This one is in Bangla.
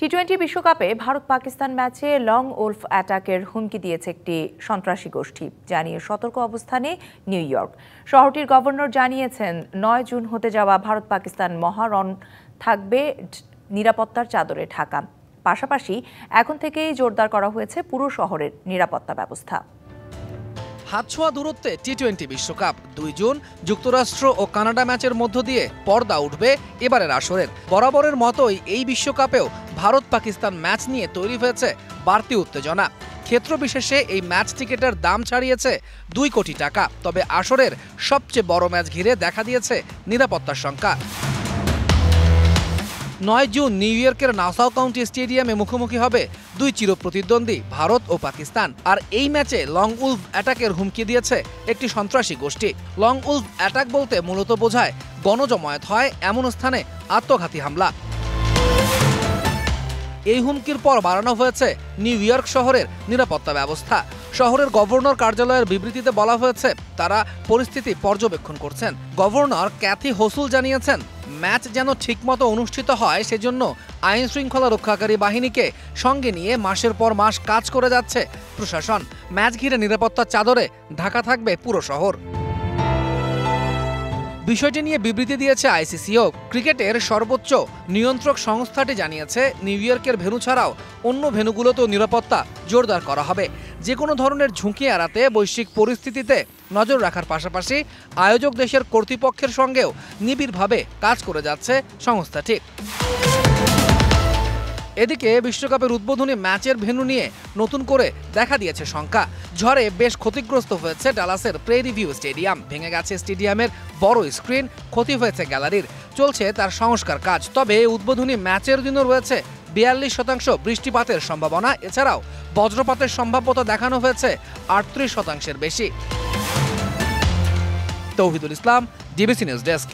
টি-20 বিশ্বকাপে ভারত পাকিস্তান ম্যাচে লং উলফ অ্যাটাকের হুমকি দিয়েছে একটি সন্ত্রাসী গোষ্ঠী, জানিয়ে সতর্ক অবস্থানে নিউ ইয়র্ক। শহরটির গভর্নর জানিয়েছেন 9 জুন হতে যাওয়া ভারত পাকিস্তান মহারণ থাকবে নিরাপত্তার চাদরে ঢাকা। পাশাপাশি এখন থেকেই জোরদার করা হয়েছে পুরো শহরের নিরাপত্তা ব্যবস্থা। হাতছোঁয়া দূরত্বে টি-20 বিশ্বকাপ 2 জুন যুক্তরাষ্ট্র ও কানাডা ম্যাচের মধ্য দিয়ে পর্দা উঠবে এবারের আসরের। বরাবরের মতোই এই বিশ্বকাপেও ভারত পাকিস্তান ম্যাচ নিয়ে তৈরি হয়েছে বাড়তি উত্তেজনা। ক্ষেত্র বিশেষে এই ম্যাচ টিকেটের দাম ছাড়িয়েছে 2 কোটি টাকা। তবে আসরের সবচেয়ে বড় ম্যাচ ঘিরে দেখা দিয়েছে নিরাপত্তার শঙ্কা। 9 জুন নিউ ইয়র্কের নাসাউ কাউন্টি স্টেডিয়ামে মুখোমুখি হবে দুই চিরপ্রতিদ্বন্দ্বী ভারত ও পাকিস্তান। আর এই ম্যাচে লং উলফ অ্যাটাকের হুমকি দিয়েছে একটি সন্ত্রাসী গোষ্ঠী। লং উলফ অ্যাটাক বলতে মূলত বোঝায় গণজমায়েত হয় এমন স্থানে আত্মঘাতী হামলা। এই হুমকির পর বাড়ানো হয়েছে নিউ ইয়র্ক শহরের নিরাপত্তা ব্যবস্থা। শহরের গভর্নর কার্যালয়ের বিবৃতিতে বলা হয়েছে তারা পরিস্থিতি পর্যবেক্ষণ করছেন। গভর্নর ক্যাথি হোসুল জানিয়েছেন ম্যাচ যেন ঠিকমতো অনুষ্ঠিত হয় সেজন্য আইন শৃঙ্খলা রক্ষাকারী বাহিনীকে সঙ্গে নিয়ে মাসের পর মাস কাজ করে যাচ্ছে প্রশাসন। ম্যাচ ঘিরে নিরাপত্তার চাদরে ঢাকা থাকবে পুরো শহর। বিষয়টি নিয়ে বিবৃতি দিয়েছে আইসিসিও। ক্রিকেটের সর্বোচ্চ নিয়ন্ত্রক সংস্থাটি জানিয়েছে নিউ ইয়র্কের ভেন্যু ছাড়াও অন্য ভেন্যুগুলোতেও নিরাপত্তা জোরদার করা হবে। যে কোনো ধরনের ঝুঁকি এড়াতে বৈশ্বিক পরিস্থিতিতে নজর রাখার পাশাপাশি আয়োজক দেশের কর্তৃপক্ষের সঙ্গেও নিবিড়ভাবে কাজ করে যাচ্ছে সংস্থাটি। এদিকে বিশ্বকাপের উদ্বোধনী ম্যাচের ভেন্যু নিয়ে নতুন করে দেখা দিয়েছে শঙ্কা। ঝড়ে বেশ ক্ষতিগ্রস্ত হয়েছে ডালাসের প্রেরি ভিউ স্টেডিয়াম। ভেঙে গেছে স্টেডিয়ামের বড় স্ক্রিন, ক্ষতি হয়েছে গ্যালারির, চলছে তার সংস্কার কাজ। তবে উদ্বোধনী ম্যাচের দিনও রয়েছে 42% বৃষ্টিপাতের সম্ভাবনা। এছাড়াও বজ্রপাতের সম্ভাব্যতা দেখানো হয়েছে 38%-এর বেশি। তৌহিদুল ইসলাম, ডিবিসি নিউজ ডেস্ক।